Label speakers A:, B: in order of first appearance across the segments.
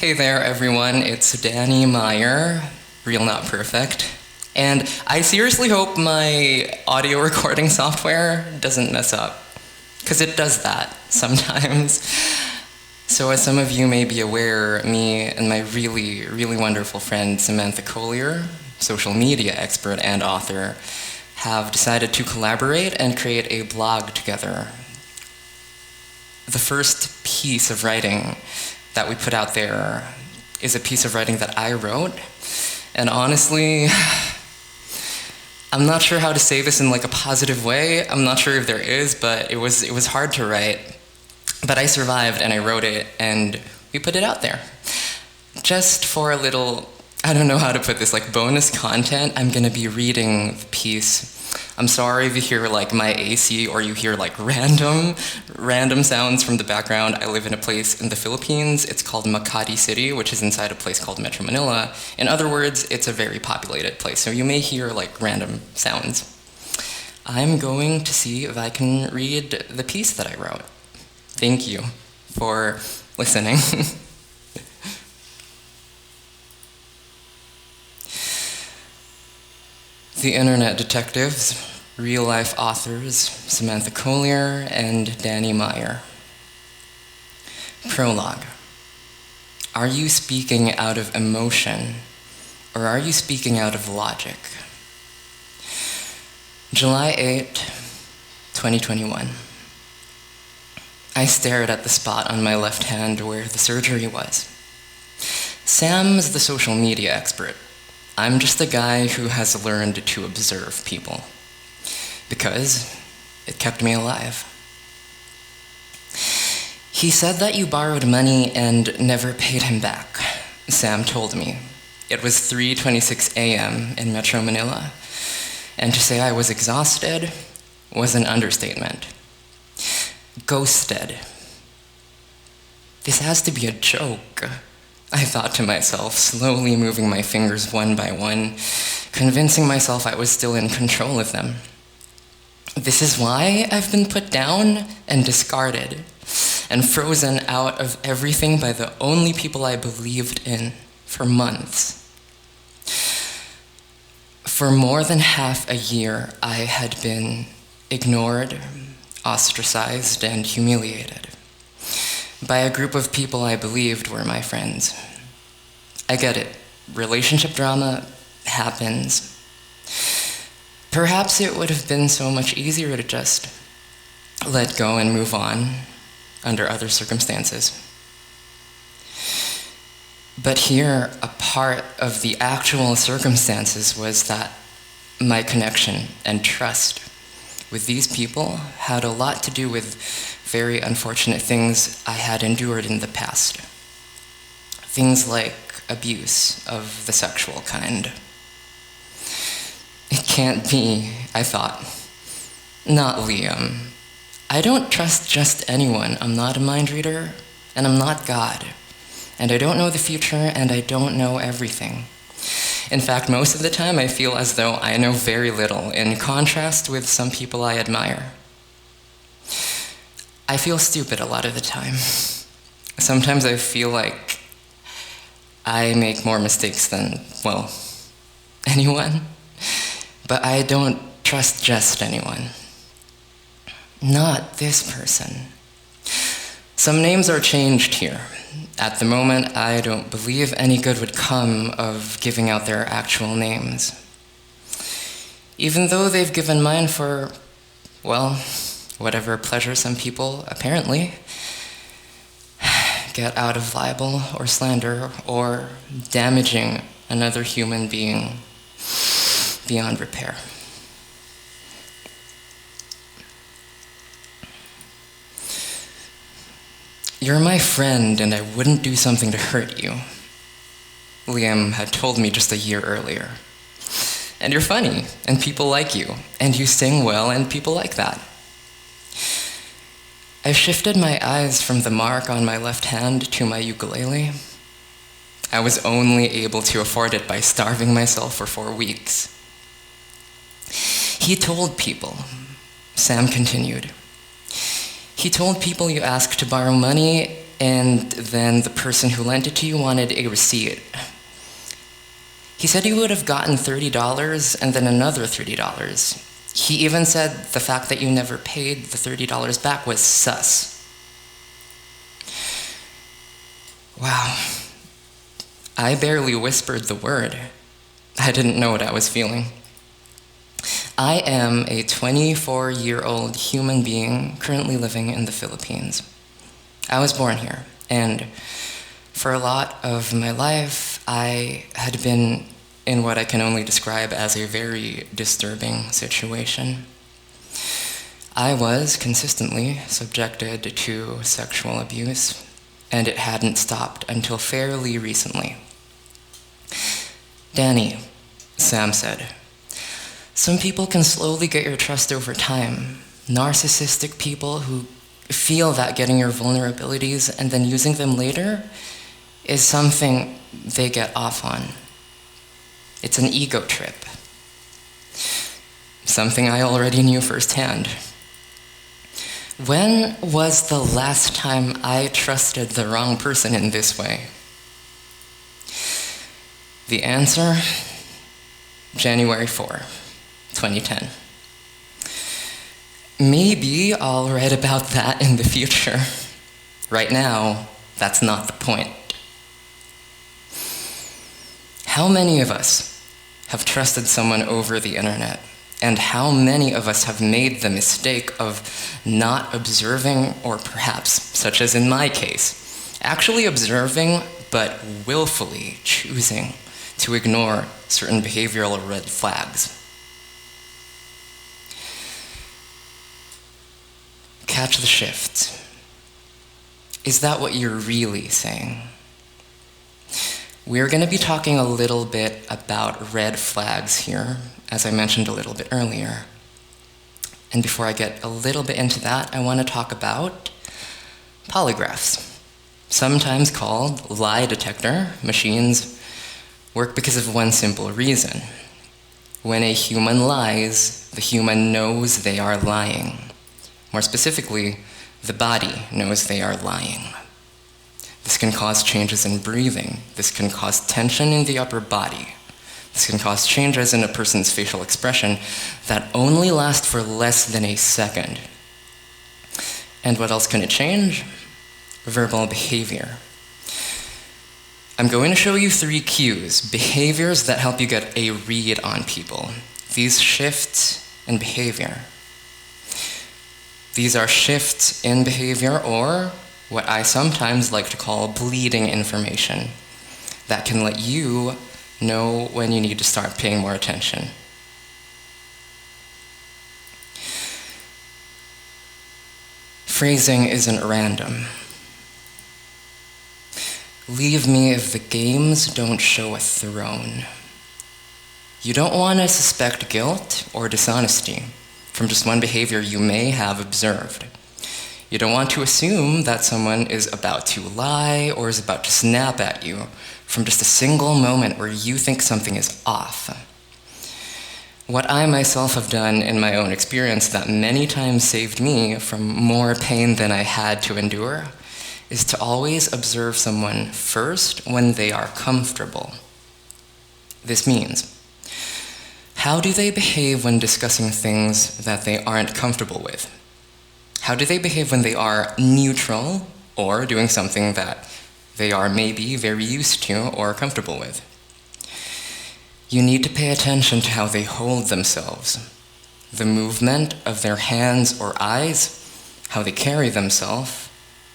A: Hey there, everyone. It's Danny Meyer, Real Not Perfect. And I seriously hope my audio recording software doesn't mess up, because it does that sometimes. So as some of you may be aware, me and my really, really wonderful friend Samantha Collier, social media expert and author, have decided to collaborate and create a blog together. The first piece of writing that we put out there is a piece of writing that I wrote. And honestly, I'm not sure how to say this in like a positive way. I'm not sure if there is, but it was hard to write. But I survived and I wrote it and we put it out there. Just for a little, I don't know how to put this, like bonus content, I'm gonna be reading the piece. I'm sorry if you hear like my AC or you hear like random sounds from the background. I live in a place in the Philippines. It's called Makati City, which is inside a place called Metro Manila. In other words, it's a very populated place, so you may hear like random sounds. I'm going to see if I can read the piece that I wrote. Thank you for listening. The Internet Detectives, real-life authors Samantha Collier and Danny Meyer. Prologue. Are you speaking out of emotion, or are you speaking out of logic? July 8, 2021. I stared at the spot on my left hand where the surgery was. Sam's the social media expert. I'm just a guy who has learned to observe people, because it kept me alive. He said that you borrowed money and never paid him back, Sam told me. It was 3:26 a.m. in Metro Manila, and to say I was exhausted was an understatement. Ghosted. This has to be a joke, I thought to myself, slowly moving my fingers one by one, convincing myself I was still in control of them. This is why I've been put down and discarded and frozen out of everything by the only people I believed in for months. For more than half a year, I had been ignored, ostracized, and humiliated by a group of people I believed were my friends. I get it. Relationship drama happens. Perhaps it would have been so much easier to just let go and move on under other circumstances. But here, a part of the actual circumstances was that my connection and trust with these people had a lot to do with very unfortunate things I had endured in the past. Things like abuse of the sexual kind. It can't be, I thought. Not Liam. I don't trust just anyone. I'm not a mind reader, and I'm not God. And I don't know the future, and I don't know everything. In fact, most of the time I feel as though I know very little, in contrast with some people I admire. I feel stupid a lot of the time. Sometimes I feel like I make more mistakes than, well, anyone. But I don't trust just anyone. Not this person. Some names are changed here. At the moment, I don't believe any good would come of giving out their actual names. Even though they've given mine for, well, whatever pleasure some people, apparently, get out of libel or slander or damaging another human being beyond repair. You're my friend and I wouldn't do something to hurt you, Liam had told me just a year earlier. And you're funny, and people like you, and you sing well, and people like that. I shifted my eyes from the mark on my left hand to my ukulele. I was only able to afford it by starving myself for 4 weeks. He told people, Sam continued, he told people you ask to borrow money and then the person who lent it to you wanted a receipt. He said he would have gotten $30 and then another $30. He even said the fact that you never paid the $30 back was sus. Wow. I barely whispered the word. I didn't know what I was feeling. I am a 24-year-old human being currently living in the Philippines. I was born here, and for a lot of my life, I had been in what I can only describe as a very disturbing situation. I was consistently subjected to sexual abuse, and it hadn't stopped until fairly recently. Danny, Sam said, some people can slowly get your trust over time. Narcissistic people who feel that getting your vulnerabilities and then using them later is something they get off on. It's an ego trip. Something I already knew firsthand. When was the last time I trusted the wrong person in this way? The answer, January 4, 2010. Maybe I'll write about that in the future. Right now, that's not the point. How many of us have trusted someone over the internet? And how many of us have made the mistake of not observing, or perhaps, such as in my case, actually observing but willfully choosing to ignore certain behavioral red flags? Catch the shift. Is that what you're really saying? We're going to be talking a little bit about red flags here, as I mentioned a little bit earlier. And before I get a little bit into that, I want to talk about polygraphs, sometimes called lie detector machines. Work because of one simple reason. When a human lies, the human knows they are lying. More specifically, the body knows they are lying. This can cause changes in breathing. This can cause tension in the upper body. This can cause changes in a person's facial expression that only last for less than a second. And what else can it change? Verbal behavior. I'm going to show you 3 cues, behaviors that help you get a read on people. These shifts in behavior. These are shifts in behavior, or what I sometimes like to call bleeding information, that can let you know when you need to start paying more attention. Phrasing isn't random. Leave me if the games don't show a throne. You don't want to suspect guilt or dishonesty from just one behavior you may have observed. You don't want to assume that someone is about to lie or is about to snap at you from just a single moment where you think something is off. What I myself have done in my own experience that many times saved me from more pain than I had to endure is to always observe someone first when they are comfortable. This means, how do they behave when discussing things that they aren't comfortable with? How do they behave when they are neutral or doing something that they are maybe very used to or comfortable with? You need to pay attention to how they hold themselves, the movement of their hands or eyes, how they carry themselves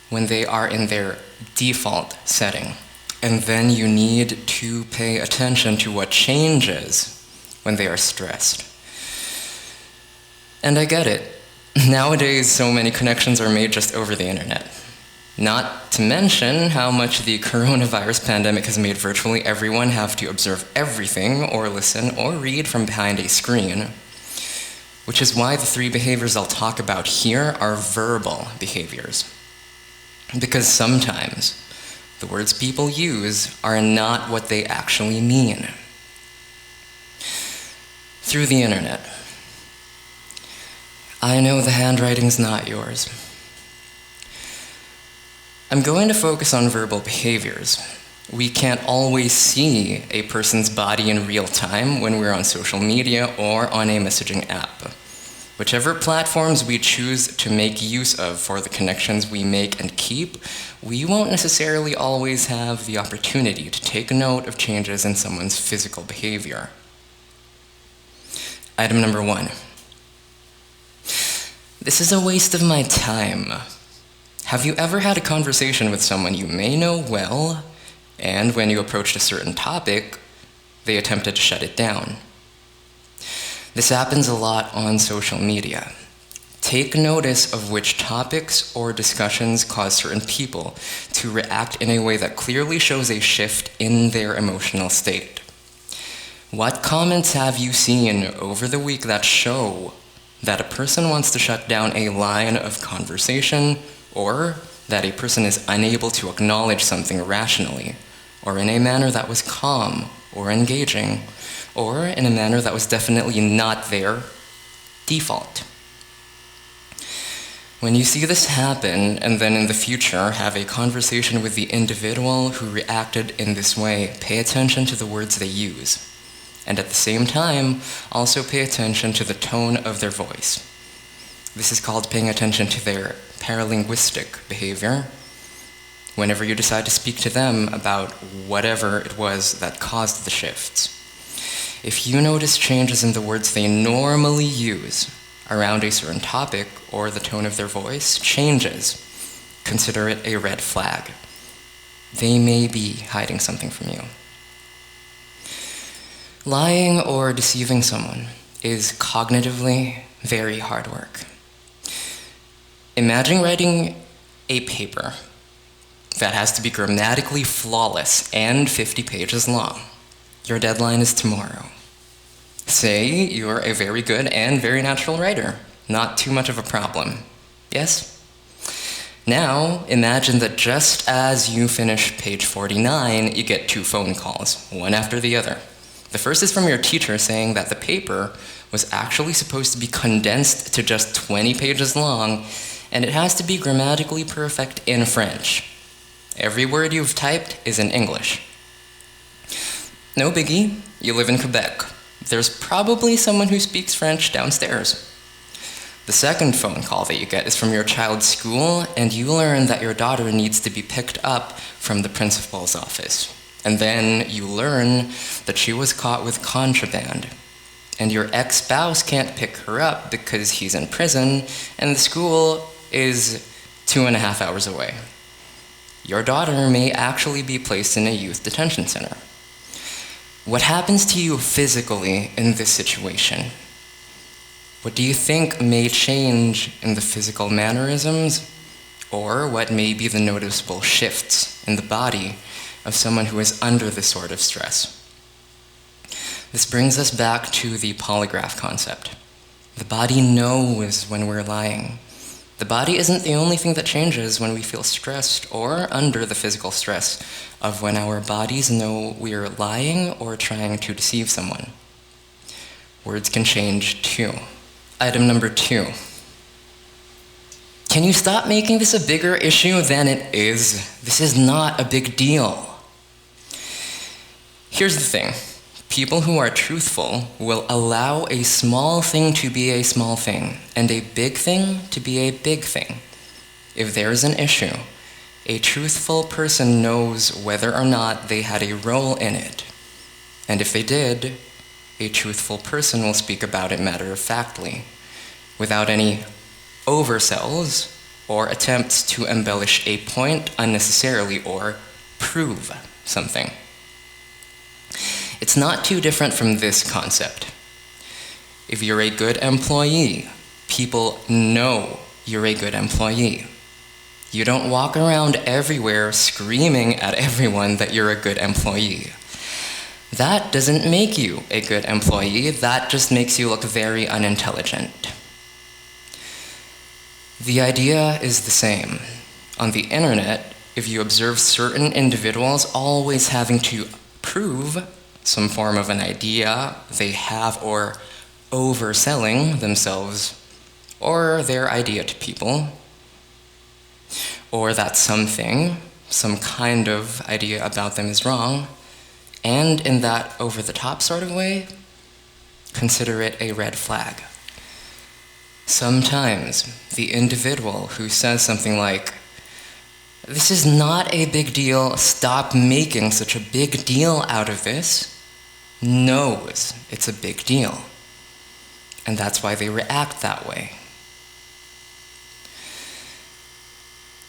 A: when they are in their default setting. And then you need to pay attention to what changes when they are stressed. And I get it. Nowadays, so many connections are made just over the internet. Not to mention how much the coronavirus pandemic has made virtually everyone have to observe everything or listen or read from behind a screen, which is why the 3 behaviors I'll talk about here are verbal behaviors. Because sometimes the words people use are not what they actually mean. Through the internet. I know the handwriting's not yours. I'm going to focus on verbal behaviors. We can't always see a person's body in real time when we're on social media or on a messaging app. Whichever platforms we choose to make use of for the connections we make and keep, we won't necessarily always have the opportunity to take note of changes in someone's physical behavior. Item number 1. This is a waste of my time. Have you ever had a conversation with someone you may know well, and when you approached a certain topic, they attempted to shut it down? This happens a lot on social media. Take notice of which topics or discussions cause certain people to react in a way that clearly shows a shift in their emotional state. What comments have you seen over the week that show that a person wants to shut down a line of conversation, or that a person is unable to acknowledge something rationally, or in a manner that was calm or engaging, or in a manner that was definitely not their default? When you see this happen, and then in the future have a conversation with the individual who reacted in this way, pay attention to the words they use. And at the same time, also pay attention to the tone of their voice. This is called paying attention to their paralinguistic behavior whenever you decide to speak to them about whatever it was that caused the shifts. If you notice changes in the words they normally use around a certain topic, or the tone of their voice changes, consider it a red flag. They may be hiding something from you. Lying or deceiving someone is cognitively very hard work. Imagine writing a paper that has to be grammatically flawless and 50 pages long. Your deadline is tomorrow. Say you're a very good and very natural writer. Not too much of a problem. Yes? Now, imagine that just as you finish page 49, you get 2 phone calls, one after the other. The first is from your teacher saying that the paper was actually supposed to be condensed to just 20 pages long, and it has to be grammatically perfect in French. Every word you've typed is in English. No biggie, you live in Quebec. There's probably someone who speaks French downstairs. The second phone call that you get is from your child's school, and you learn that your daughter needs to be picked up from the principal's office. And then you learn that she was caught with contraband, and your ex-spouse can't pick her up because he's in prison, and the school is 2.5 hours away. Your daughter may actually be placed in a youth detention center. What happens to you physically in this situation? What do you think may change in the physical mannerisms, or what may be the noticeable shifts in the body of someone who is under this sort of stress? This brings us back to the polygraph concept. The body knows when we're lying. The body isn't the only thing that changes when we feel stressed or under the physical stress of when our bodies know we're lying or trying to deceive someone. Words can change too. Item number 2. Can you stop making this a bigger issue than it is? This is not a big deal. Here's the thing. People who are truthful will allow a small thing to be a small thing, and a big thing to be a big thing. If there is an issue, a truthful person knows whether or not they had a role in it. And if they did, a truthful person will speak about it matter-of-factly, without any oversells or attempts to embellish a point unnecessarily or prove something. It's not too different from this concept. If you're a good employee, people know you're a good employee. You don't walk around everywhere screaming at everyone that you're a good employee. That doesn't make you a good employee, that just makes you look very unintelligent. The idea is the same. On the internet, if you observe certain individuals always having to prove some form of an idea they have, or overselling themselves or their idea to people, or that something, some kind of idea about them is wrong, and in that over-the-top sort of way, consider it a red flag. Sometimes the individual who says something like, "This is not a big deal, stop making such a big deal out of this," knows it's a big deal. And that's why they react that way.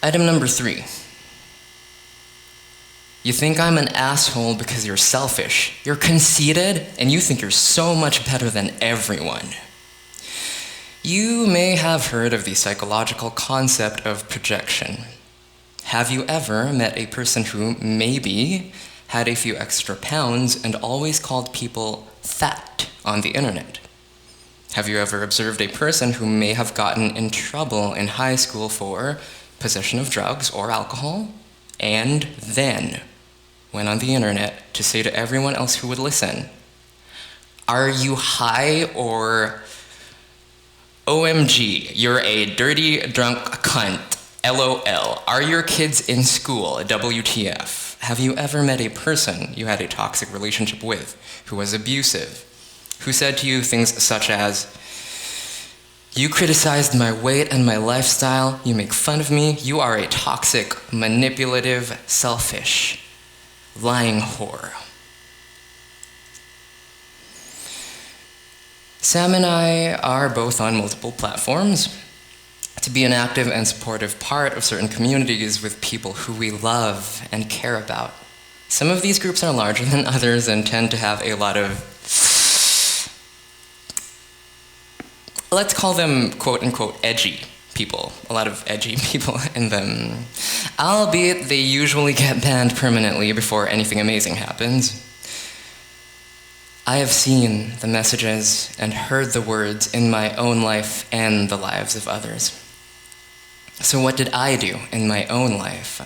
A: Item number 3. You think I'm an asshole because you're selfish, you're conceited, and you think you're so much better than everyone. You may have heard of the psychological concept of projection. Have you ever met a person who maybe had a few extra pounds and always called people fat on the internet? Have you ever observed a person who may have gotten in trouble in high school for possession of drugs or alcohol, and then went on the internet to say to everyone else who would listen, "Are you high?" or "OMG, you're a dirty, drunk cunt, LOL. Are your kids in school, WTF?" Have you ever met a person you had a toxic relationship with who was abusive, who said to you things such as, "You criticized my weight and my lifestyle, you make fun of me, you are a toxic, manipulative, selfish, lying whore"? Sam and I are both on multiple platforms to be an active and supportive part of certain communities with people who we love and care about. Some of these groups are larger than others and tend to have a lot of, let's call them quote-unquote edgy people, a lot of edgy people in them, albeit they usually get banned permanently before anything amazing happens. I have seen the messages and heard the words in my own life and the lives of others. So what did I do in my own life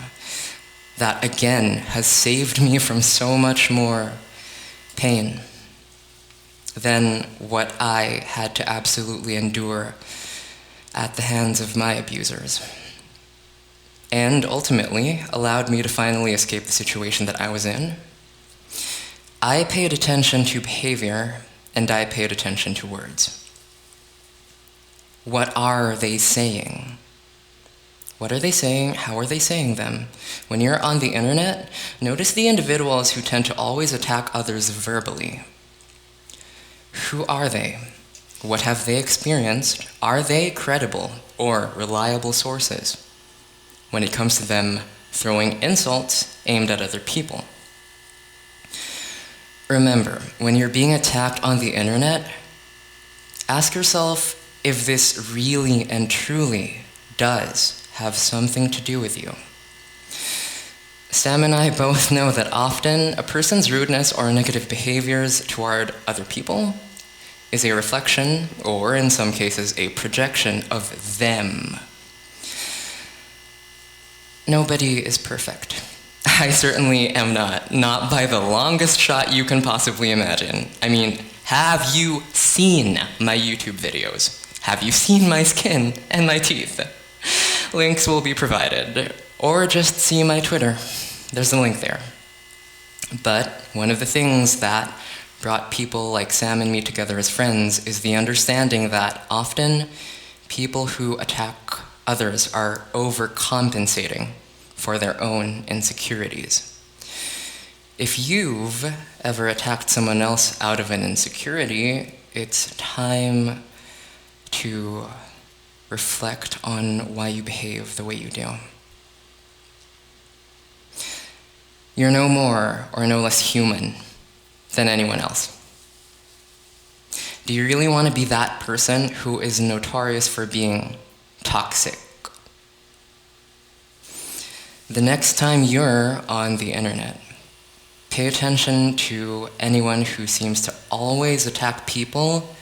A: that again has saved me from so much more pain than what I had to absolutely endure at the hands of my abusers, and ultimately allowed me to finally escape the situation that I was in? I paid attention to behavior, and I paid attention to words. What are they saying? What are they saying? How are they saying them? When you're on the internet, notice the individuals who tend to always attack others verbally. Who are they? What have they experienced? Are they credible or reliable sources when it comes to them throwing insults aimed at other people? Remember, when you're being attacked on the internet, ask yourself if this really and truly does have something to do with you. Sam and I both know that often a person's rudeness or negative behaviors toward other people is a reflection, or in some cases, a projection of them. Nobody is perfect. I certainly am not by the longest shot you can possibly imagine. I mean, have you seen my YouTube videos? Have you seen my skin and my teeth? Links will be provided, or just see my Twitter. There's a link there. But one of the things that brought people like Sam and me together as friends is the understanding that often people who attack others are overcompensating for their own insecurities. If you've ever attacked someone else out of an insecurity, it's time to reflect on why you behave the way you do. You're no more or no less human than anyone else. Do you really want to be that person who is notorious for being toxic? The next time you're on the internet, pay attention to anyone who seems to always attack people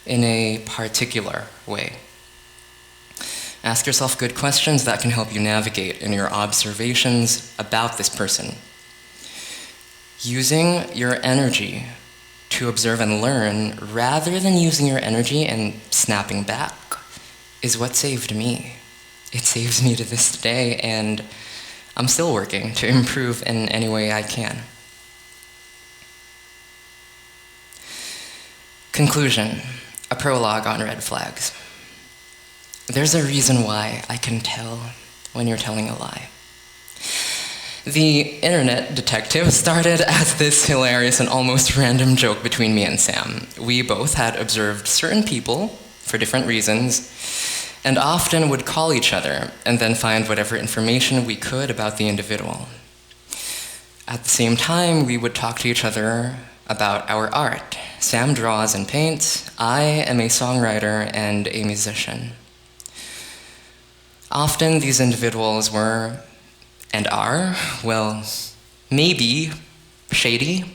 A: in a particular way. Ask yourself good questions that can help you navigate in your observations about this person. Using your energy to observe and learn, rather than using your energy and snapping back, is what saved me. It saves me to this day, and I'm still working to improve in any way I can. Conclusion, a prologue on red flags. There's a reason why I can tell when you're telling a lie. The internet detective started as this hilarious and almost random joke between me and Sam. We both had observed certain people for different reasons, and often would call each other and then find whatever information we could about the individual. At the same time, we would talk to each other about our art. Sam draws and paints. I am a songwriter and a musician. Often these individuals were, and are, well, maybe shady.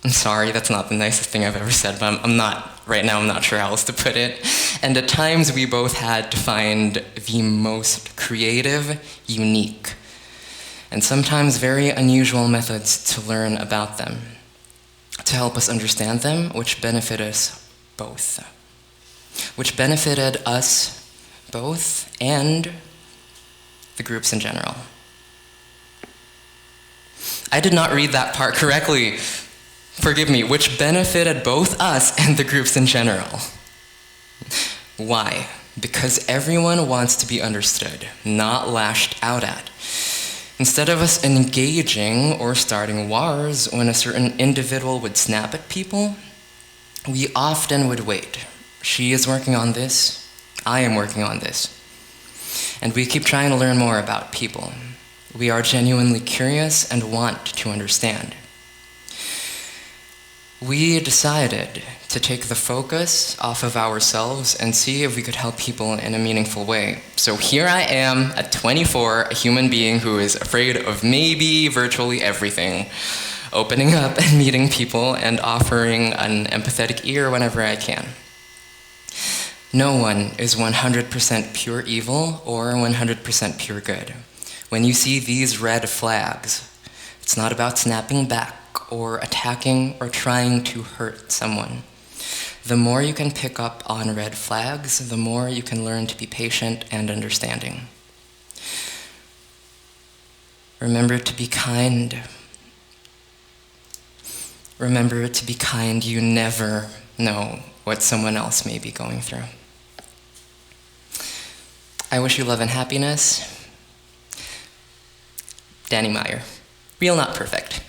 A: I'm sorry, that's not the nicest thing I've ever said, but I'm not sure how else to put it. And at times we both had to find the most creative, unique, and sometimes very unusual methods to learn about them, to help us understand them, which benefited us both. Which benefited us both and the groups in general. I did not read that part correctly. Forgive me, which benefited both us and the groups in general. Why? Because everyone wants to be understood, not lashed out at. Instead of us engaging or starting wars when a certain individual would snap at people, we often would wait. She is working on this, I am working on this. And we keep trying to learn more about people. We are genuinely curious and want to understand. We decided to take the focus off of ourselves and see if we could help people in a meaningful way. So here I am at 24, a human being who is afraid of maybe virtually everything, opening up and meeting people and offering an empathetic ear whenever I can. No one is 100% pure evil or 100% pure good. When you see these red flags, it's not about snapping back or attacking or trying to hurt someone. The more you can pick up on red flags, the more you can learn to be patient and understanding. Remember to be kind. Remember to be kind. You never know what someone else may be going through. I wish you love and happiness. Danny Meyer. Real, not perfect.